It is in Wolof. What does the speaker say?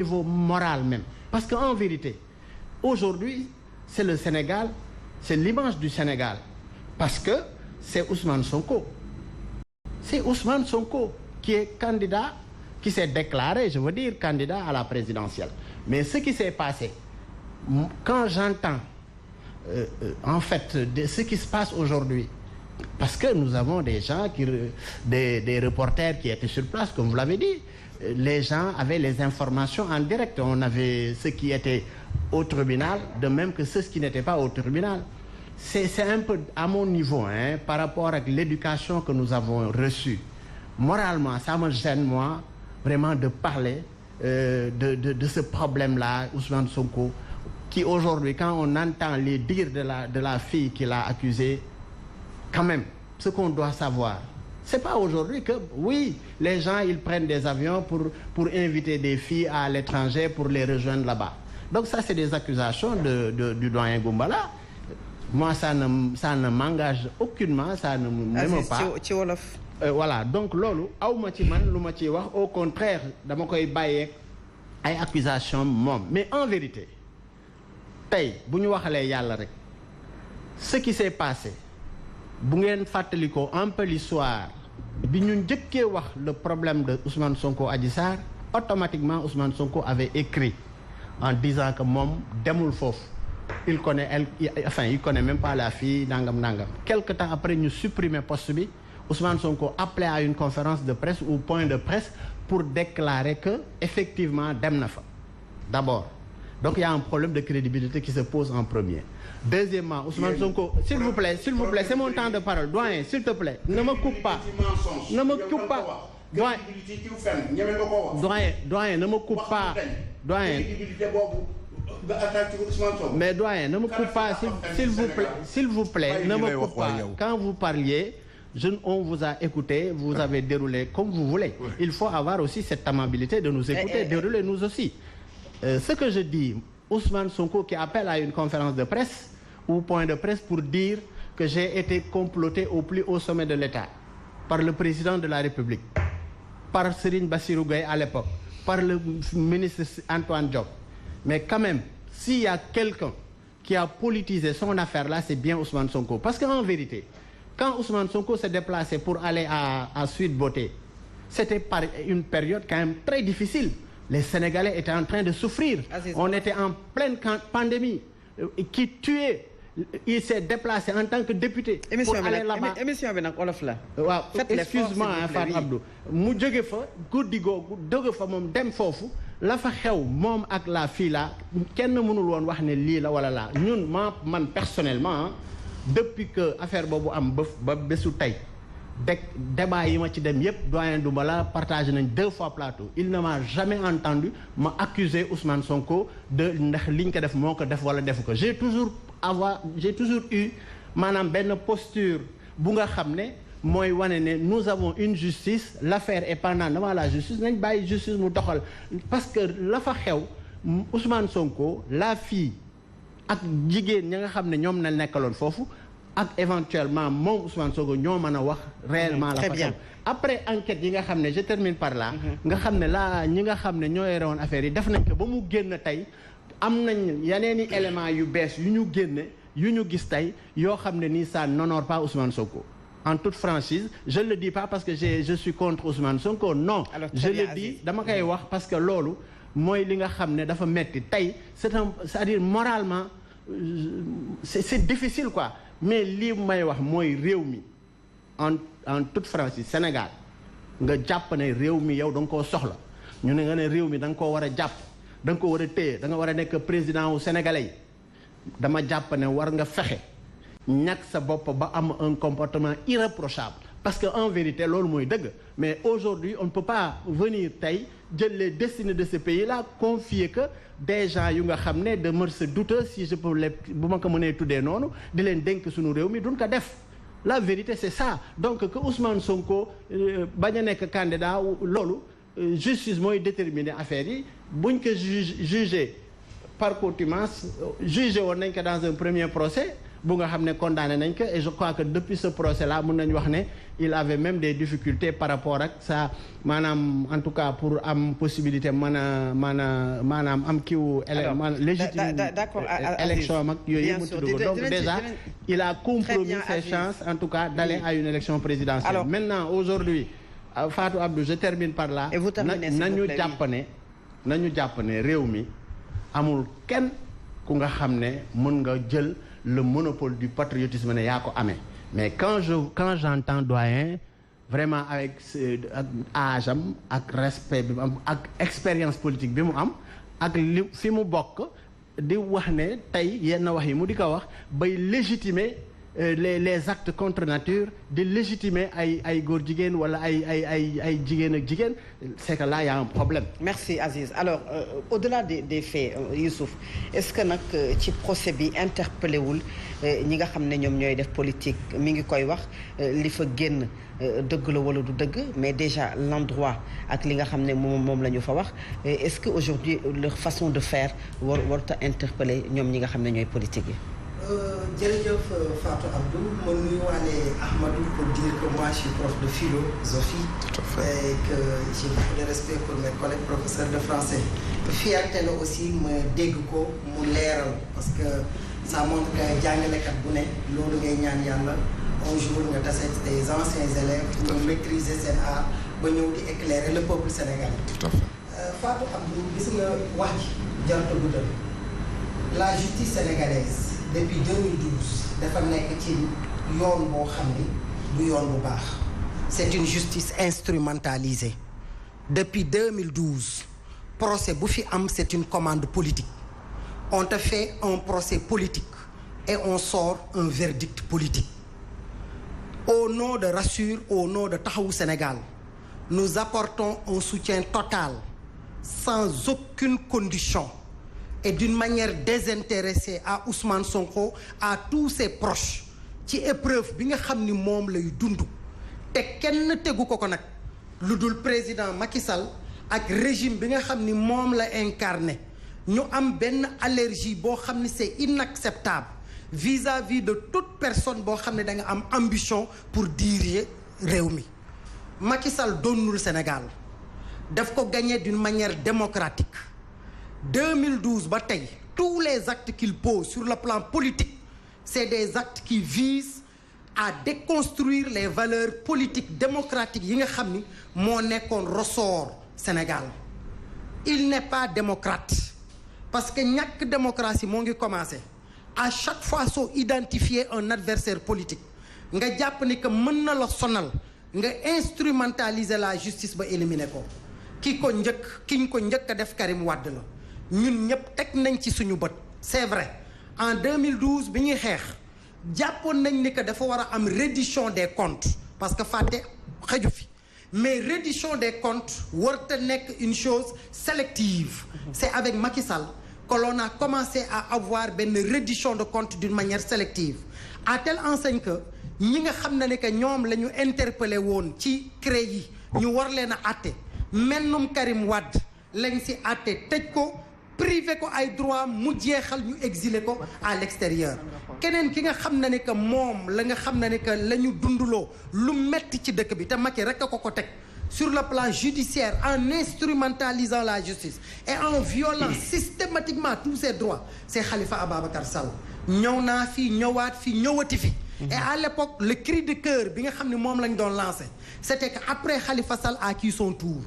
niveau moral même. Parce qu'en vérité, aujourd'hui, c'est le Sénégal, c'est l'image du Sénégal. Parce que c'est Ousmane Sonko. C'est Ousmane Sonko qui est candidat, qui s'est déclaré, je veux dire, candidat à la présidentielle. Mais ce qui s'est passé, quand j'entends en fait de ce qui se passe aujourd'hui, parce que nous avons des gens, des reporters qui étaient sur place, comme vous l'avez dit, les gens avaient les informations en direct. On avait ceux qui étaient au tribunal, de même que ceux qui n'étaient pas au tribunal. C'est un peu à mon niveau, hein, par rapport à l'éducation que nous avons reçue. Moralement, ça me gêne, moi, vraiment de parler de ce problème-là, Ousmane Sonko, qui aujourd'hui, quand on entend les dires de la fille qui l'a accusé, quand même, ce qu'on doit savoir, c'est pas aujourd'hui que, oui, les gens, ils prennent des avions pour inviter des filles à l'étranger pour les rejoindre là-bas. Donc ça, c'est des accusations du doyen Goumbala. Moi, ça ne m'engage aucunement, ça ne m'aime pas. Voilà, donc lolu awma ci man luma ci wax, au contraire dama koy bayé ay accusations mom. Mais en vérité, tay buñu waxalé yalla rek, ce qui s'est passé, bu ngeen fataliko un peu l'histoire, bi ñu njëkkee wax le problème de Ousmane Sonko Adji Sarr, automatiquement Ousmane Sonko avait écrit en disant que mom demul fofu. Il connaît il connaît même pas la fille nangam. Quelque temps après ñu supprimer poste bi, Ousmane Sonko appelait à une conférence de presse ou point de presse pour déclarer que effectivement dem na fa. D'abord. Donc il y a un problème de crédibilité qui se pose en premier. Deuxièmement, Ousmane Sonko, s'il vous plaît, c'est mon temps de parole. Doyen, s'il te plaît, ne me coupe pas. Ne me coupe pas. Doyen, ne me coupe pas. Doyen. Mais doyen, ne me coupe pas, s'il vous plaît, ne me coupe pas. Quand vous parliez, on vous a écouté, vous avez déroulé comme vous voulez. Il faut avoir aussi cette amabilité de nous écouter, dérouler nous aussi. Ce que je dis, Ousmane Sonko qui appelle à une conférence de presse ou point de presse pour dire que j'ai été comploté au plus haut sommet de l'État par le président de la République, par Serigne Bassirou Gueye à l'époque, par le ministre Antoine Diop. Mais quand même, s'il y a quelqu'un qui a politisé son affaire là, c'est bien Ousmane Sonko. Parce qu'en vérité, quand Ousmane Sonko s'est déplacé pour aller à Sweet Beauté, c'était par une période quand même très difficile. Les Sénégalais étaient en train de souffrir. On était en pleine pandémie qui tuait. Il s'est déplacé en tant que député pour aller là-bas. Excuse-moi, Fat Abdou. Mu jóge fa guddi googu jóge fa moom dem foofu la fa xew moom ak la fille là kenn mënul woon wax ne lii la wala laa ñun man personnellement depuis que affaire boobu am ba bésu tey débat yi ma ci dem yépp doyen Doumbala partagé nañ 2 fois plateau. Il ne m'a jamais entendu m'accuser Ousmane Sonko de ndax liñ ko def moo ko def wala defu ko. J'ai toujours eu maanaam benn posture bu nga xam ne mooy wane ne nous avons une justice, l'affaire est pendant devant la justice, nañ bàyyi justice mu doxal. Parce que la fa xew Ousmane Sonko, la fille ak jigéen ña nga xam ne ñoom na nekkaloon foofu ak éventuellement moom Ousmane Sonko ñoo mën a wax réellement la fa xew. Après enquête yi nga xam ne je termine par là, nga xam ne là ñi nga xam ne ñoo yore woon affaire yi def nañ ko ba mu génn tey am nañ yeneeni éléments yu bees yu ñu génne yu ñu gis tey yoo xam ne nii ça n'honore pas Ousmane Sonko. En toute franchise, je ne le dis pas parce que je suis contre Ousmane Sonko, non. Alors, je le dis dama koy wax parce que loolu mooy li nga xam ne dafa metti tey c'est-à-dire moralement c'est difficile quoi. Mais lii may wax mooy réew mi en toute franchise Sénégal nga jàpp ne réew mi yow da nga koo soxla ñu ne nga ne réew mi da nga koo war a jàpp da nga ko war a téye da nga war a nekk président wu sénégalais yi dama jàpp ne war nga fexe ñàkk sa bopp ba am un comportement irréprochable parce que en vérité loolu mooy dëgg. Mais aujourd'hui on ne peut pas venir tey jël les destinées de ce pays là confier que des gens yu nga xam ne de mœurs douteuses si je peux les bu ma ko mënee tuddee noonu di leen dénk suñu réew mi duñ ko def. La vérité c'est ça. Donc que Ousmane Sonko bañ a nekk candidat loolu justice mooy déterminer affaire yi buñ ko juger par contumace jugé woon nañ ko dans un premier procès bu nga xam ne condamné nañ ko et je crois que depuis ce procès là mun nañu wax ne il avait même des difficultés par rapport ak ça maanaam en tout cas pour am possibilité maanaam am kiiwu légitime élection mag yooyu yëpp mu tudd ko donc déjà il a compromis ses chances en tout cas d'aller à une élection présidentielle. Alors, maintenant aujourd'hui Fatou Abdou je termine par là. nañu jàpp ne réew mi amul kenn ku nga xam ne mën nga jël le monopole du patriotisme ne yaa ko amee mais quand j'entends doyen vraiment avec ak âge am ak respect bi mu am ak expérience politique bi mu am ak li fi mu bokk di wax ne tey yenn wax yi mu di ko wax bay légitimer les actes contre nature de légitimer ay góor jigéen wala ay jigéen ak jigéen c'est que là y a un problème. Merci Aziz. Alors au-delà des faits Youssouf est-ce que nag ci procès bi interpellé wul ñi nga xam ne ñoom ñooy def politique mi ngi koy wax li fa génn dëgg la wala du dëgg mais déjà l'endroit ak li nga xam ne moom la ñu fa wax est-ce que aujourd'hui leur façon de faire warut a interpeller ñoom ñi nga xam ne ñooy politique yi. jërëjëf Fatou Abdou ma nuyuwaale Ahmadou pour dire que moi je suis prof de philosophie et que j'ai beaucoup de respect pour mes collègues professeurs de français. Fierté la aussi ma dégg ko mu leeral parce que ça montre que jàngalekat bu ne loolu ngay ñaan yàlla un jour nga tase des anciens élèves nga maîtriser seen art ba ñëw di éclairer le peuple sénégalais. Tout à fait. Fatou Abdou gis nga wax ji jarta guddal la justice sénégalaise depuis 2012 dafa nekk ci yoon boo xam ni du yoon bu baax. C'est une justice instrumentalisée depuis 2012 procès bu fi am c'est une commande politique on te fait un procès politique et on sort un verdict politique au nom de Rassure au nom de Taxawu Sénégal nous apportons un soutien total sans aucune condition et d'une manière désintéressée à Ousmane Sonko à tous ses proches ci épreuve bi nga xam ni moom lay dund te kenn tegu ko nag lu dul président Macky Sall ak régime bi nga xam ni moom la incarné ñu am benn allergie boo xam ni c'est inacceptable vis-à-vis de toute personne boo xam ne da nga am ambition pour diriger réew mi Macky Sall doonul Sénégal daf ko gagné d'une manière démocratique 2012 ba tey tous les actes qu'il pose sur le plan politique c'est des actes qui visent à déconstruire les valeurs politiques démocratiques yi nga xam ni moo nekkoon ressort Sénégal il n'est pas démocrate parce que ñàkk démocratie moo ngi commencé à chaque fois soo identifier un adversaire politique nga jàpp ni que mën na la sonal nga instrumentaliser la justice ba éliminer ko ki ñu ko njëkk a def Karim Wade la ñun ñëpp teg nañ ci suñu bët c'est vrai en 2012 bi ñuy xeex jàppoon nañ ni que dafa war a am reddition des comptes parce que fàtte xëju fi mais reddition des comptes warta nekk une chose sélective c'est avec Macky Sall que l'on a commencé à avoir benn reddition de comptes d'une manière sélective à telle enseigne que ñi nga xam ne que ñoom la ñu interpellé woon ci CREI yi ñu war leen a àtte mennum Karim Wade lañ si àtte tëj ko privé ko ay droit mu jeexal ñu exilé ko à l'extérieur keneen ki nga xam ne que moom la nga xam ne que la ñu dunduloo lu metti ci dëkk bi te Macky rek a ko teg sur le plan judiciaire en instrumentalisant la justice et en violant systématiquement tous ses droits c'est Khalifa Ababacar Sall ñëw naa fi ñëwaat fi ñëwati fi et à l'époque le cri de cœur bi nga xam ne moom lañ doon lancé c'était que après Khalifa Sall a acquis son tour